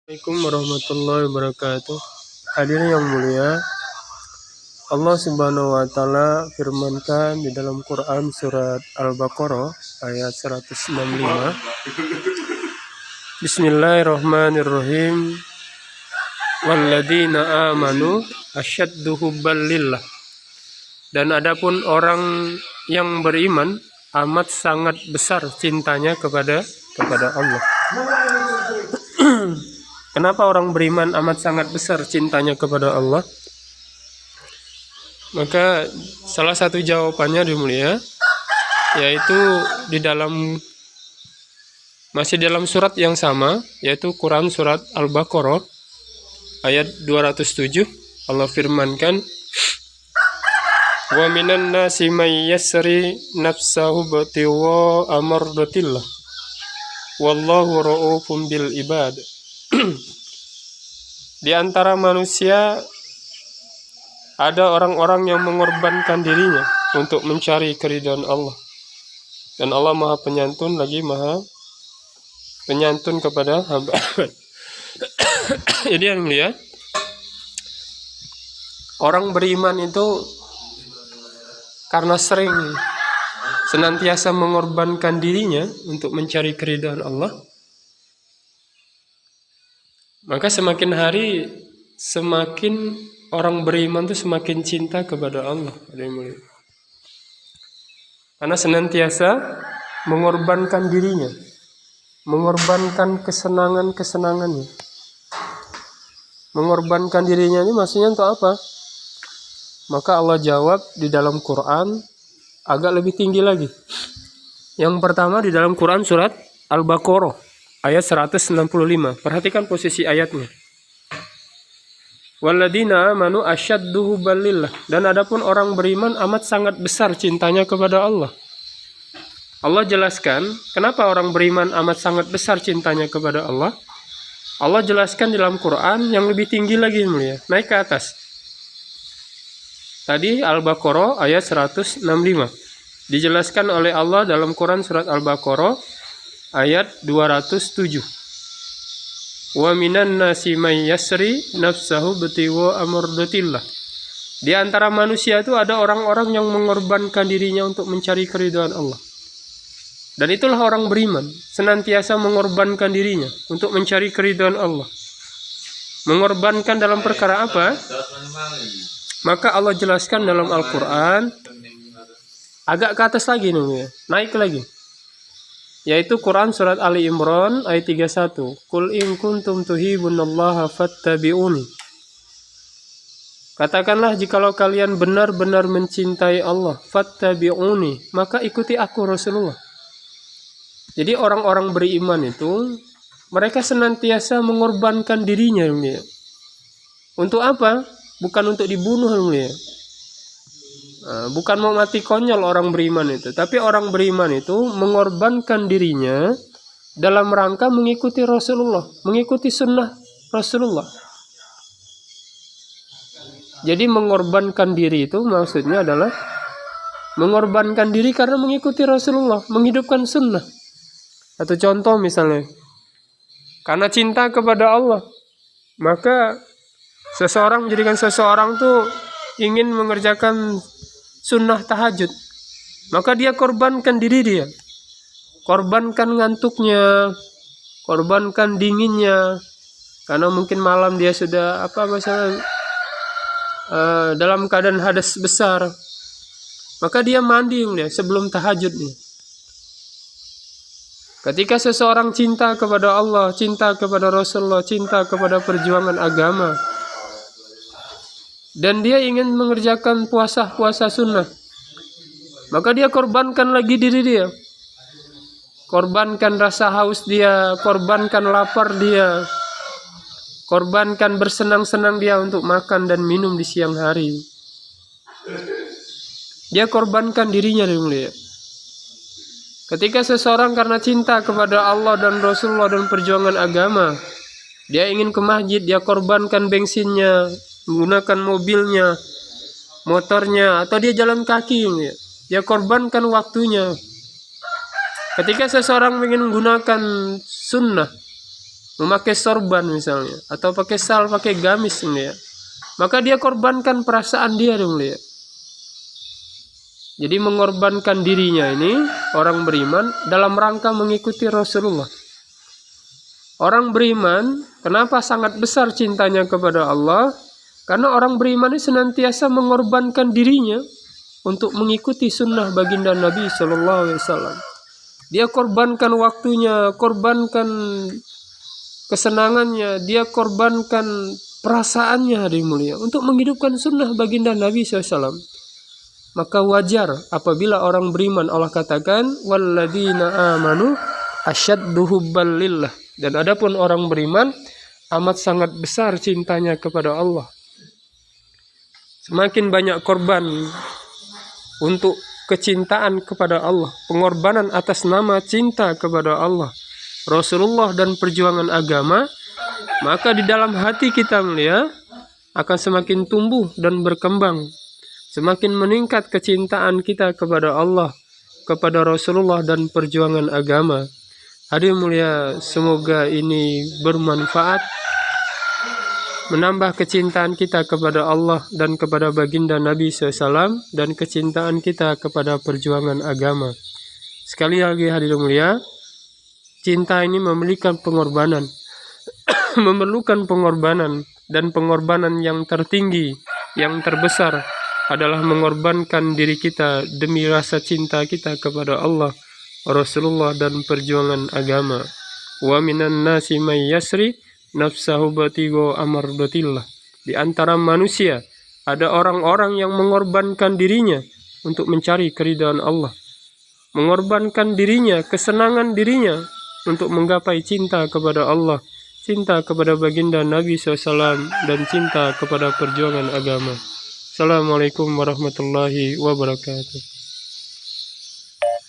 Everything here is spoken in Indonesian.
Assalamualaikum warahmatullahi wabarakatuh. Hadirin yang mulia, Allah Subhanahu wa taala firmankan di dalam Quran surat Al-Baqarah ayat 165. Bismillahirrahmanirrahim. Walladzina amanu asyaddu hubban lillah. Dan adapun orang yang beriman amat sangat besar cintanya kepada Allah. Kenapa orang beriman amat sangat besar cintanya kepada Allah? Maka salah satu jawabannya mulia, yaitu masih dalam surat yang sama, yaitu Quran surat Al-Baqarah ayat 207. Allah firmankan, wa minan nasi may yasri nafsahu batiwa amardatillah wallahu ra'ufun bil ibad. Di antara manusia ada orang-orang yang mengorbankan dirinya untuk mencari keridhaan Allah, dan Allah Maha Penyantun lagi Maha Penyantun kepada hamba. Jadi yang mulia, orang beriman itu karena sering senantiasa mengorbankan dirinya untuk mencari keridhaan Allah, maka semakin hari semakin orang beriman itu semakin cinta kepada Allah. Karena senantiasa mengorbankan dirinya, mengorbankan kesenangannya. Mengorbankan dirinya ini maksudnya untuk apa? Maka Allah jawab di dalam Quran agak lebih tinggi lagi. Yang pertama di dalam Quran surat Al-Baqarah ayat 165. Perhatikan posisi ayatnya. Walladzina amanu asyaddu hubban lillah. Dan adapun orang beriman amat sangat besar cintanya kepada Allah. Allah jelaskan kenapa orang beriman amat sangat besar cintanya kepada Allah. Allah jelaskan di dalam Quran yang lebih tinggi lagi mulia, naik ke atas. Tadi Al-Baqarah ayat 165. Dijelaskan oleh Allah dalam Quran surat Al-Baqarah ayat 207. Wa minan nasi may yasri nafsahu batiwa amardatillah. Di antara manusia itu ada orang-orang yang mengorbankan dirinya untuk mencari keridhaan Allah. Dan itulah orang beriman, senantiasa mengorbankan dirinya untuk mencari keridhaan Allah. Mengorbankan dalam perkara apa? Maka Allah jelaskan dalam Al-Quran agak ke atas lagi nih, naik lagi. Yaitu Quran surat Ali Imran ayat 31. Qul in kuntum tuhibbunallaha fattabi'uni. Katakanlah jikalau kalian benar-benar mencintai Allah, fattabi'uni, maka ikuti aku Rasulullah. Jadi orang-orang beriman itu mereka senantiasa mengorbankan dirinya ya. Untuk apa? Bukan untuk dibunuh ya. Bukan mau mati konyol orang beriman itu, tapi orang beriman itu mengorbankan dirinya dalam rangka mengikuti Rasulullah, mengikuti sunnah Rasulullah. Jadi mengorbankan diri itu maksudnya adalah mengorbankan diri karena mengikuti Rasulullah, menghidupkan sunnah. Atau contoh misalnya, karena cinta kepada Allah, maka seseorang menjadikan seseorang tuh ingin mengerjakan sunnah tahajud, maka dia korbankan diri dia, korbankan ngantuknya, korbankan dinginnya, karena mungkin malam dia sudah dalam keadaan hadas besar, maka dia mandi sebelum tahajud nih. Ketika seseorang cinta kepada Allah, cinta kepada Rasulullah, cinta kepada perjuangan agama, dan dia ingin mengerjakan puasa sunnah, maka dia korbankan lagi diri dia, korbankan rasa haus dia, korbankan lapar dia, korbankan bersenang-senang dia untuk makan dan minum di siang hari. Dia korbankan dirinya mulia. Ketika seseorang karena cinta kepada Allah dan Rasulullah dan perjuangan agama, dia ingin ke masjid, dia korbankan bensinnya, menggunakan mobilnya, motornya, atau dia jalan kaki, dia korbankan waktunya. Ketika seseorang ingin menggunakan sunnah, memakai sorban misalnya, atau pakai sal, pakai gamis ya, maka dia korbankan perasaan dia dong ya. Jadi mengorbankan dirinya ini orang beriman dalam rangka mengikuti Rasulullah. Orang beriman kenapa sangat besar cintanya kepada Allah? Karena orang beriman ini senantiasa mengorbankan dirinya untuk mengikuti sunnah baginda Nabi Shallallahu Alaihi Wasallam. Dia korbankan waktunya, korbankan kesenangannya, dia korbankan perasaannya hadirin mulia untuk menghidupkan sunnah baginda Nabi SAW. Maka wajar apabila orang beriman Allah katakan walladzina amanu asyaddu hubban lillah. Dan adapun orang beriman amat sangat besar cintanya kepada Allah. Semakin banyak korban untuk kecintaan kepada Allah, pengorbanan atas nama cinta kepada Allah, Rasulullah dan perjuangan agama, maka di dalam hati kita mulia akan semakin tumbuh dan berkembang. Semakin meningkat kecintaan kita kepada Allah, kepada Rasulullah dan perjuangan agama. Hadirin mulia, semoga ini bermanfaat, menambah kecintaan kita kepada Allah dan kepada baginda Nabi SAW, dan kecintaan kita kepada perjuangan agama. Sekali lagi hadirin mulia, cinta ini memerlukan pengorbanan, memerlukan pengorbanan, dan pengorbanan yang tertinggi, yang terbesar adalah mengorbankan diri kita demi rasa cinta kita kepada Allah, Rasulullah dan perjuangan agama. Wa minan nasi may yasri nafsahu batigo amardatillah. Di antara manusia ada orang-orang yang mengorbankan dirinya untuk mencari keridhaan Allah, mengorbankan dirinya, kesenangan dirinya untuk menggapai cinta kepada Allah, cinta kepada baginda Nabi SAW, dan cinta kepada perjuangan agama. Assalamualaikum warahmatullahi wabarakatuh.